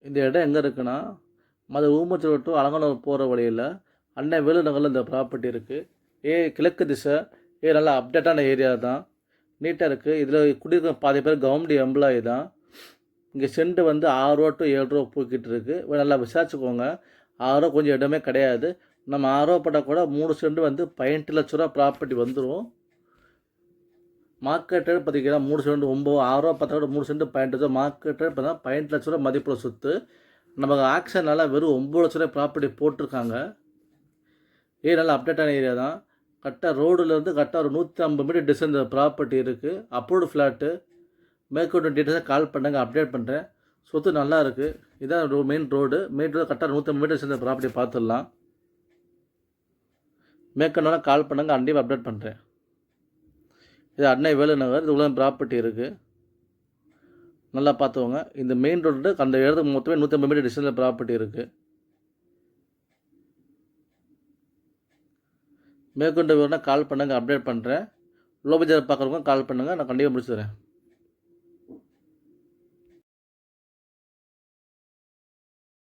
இந்த இடம் எங்கே இருக்குன்னா, ஊமச்சூர் டு அலங்காநல்லூர் போகிற வழியில் அண்ணன் வேலு நகரில் இந்த ப்ராப்பர்ட்டி இருக்குது. கிழக்கு திசை. நல்லா அப்டேட்டான ஏரியா தான். நீட்டாக இருக்குது. இதில் குடியிருக்க பாதி பேர் கவர்மெண்ட் எம்ப்ளாயி தான். இங்கே சென்ட் வந்து 6 ரூபா டு 7 ரூபா போய்கிட்டு இருக்குது. நல்லா விசாரிச்சுக்கோங்க. 6 ரூபா கொஞ்சம் இடமே கிடையாது. நம்ம 6 ரூபா போட்டால் கூட 3 சென்ட் வந்து 18 லட்ச ரூபா ப்ராப்பர்ட்டி வந்துடும். மார்க்கெட் ரேட் பார்த்தீங்கன்னா 3 சென்ட் 6 ரூபா பார்த்தா கூட 3 சென்ட் 18 லட்சம். மார்க்கெட் ரேட் பார்த்தா 18 லட்ச ரூபா மதிப்புள்ள சொத்து. நமக்கு ஆக்ஷனால் வெறும் 9 லட்ச ரூபா ப்ராப்பர்ட்டி போட்டிருக்காங்க. நல்லா அப்டேட்டான ஏரியா தான். கரெக்டாக ரோடுலேருந்து கரெக்டாக ஒரு 150 மீட்டர் டிஸ்டன்ஸ் ப்ராப்பர்ட்டி இருக்குது. Approved flat. மேற்கொண்டு டீட்டெயில்ஸாக கால் பண்ணுங்கள், அப்டேட் பண்ணுறேன். சொத்து நல்லா இருக்குது. இதான் மெயின் ரோடு கரெக்டாக 150 மீட்டர் டிஸ்டன்ஸ் ப்ராப்பர்ட்டி பார்த்துடலாம். மேற்கொண்டு கால் பண்ணுங்கள், அண்டையும் அப்டேட் பண்ணுறேன். இது அன்னை வேலு நகர். இது உள்ள ப்ராப்பர்ட்டி இருக்குது. நல்லா பார்த்துக்கோங்க. இந்த மெயின் ரோடு அந்த இடத்துக்கு மொத்தமே 150 மீட்டர் டிஸ்டன்ஸில் ப்ராப்பர்ட்டி இருக்குது. மேற்கொண்டு வேணும்னா கால் பண்ணுங்கள், அப்டேட் பண்ணுறேன். லோ பட்ஜெட் பார்க்குறவங்க கால் பண்ணுங்கள், நான் கண்டிப்பாக முடிச்சு தரேன்.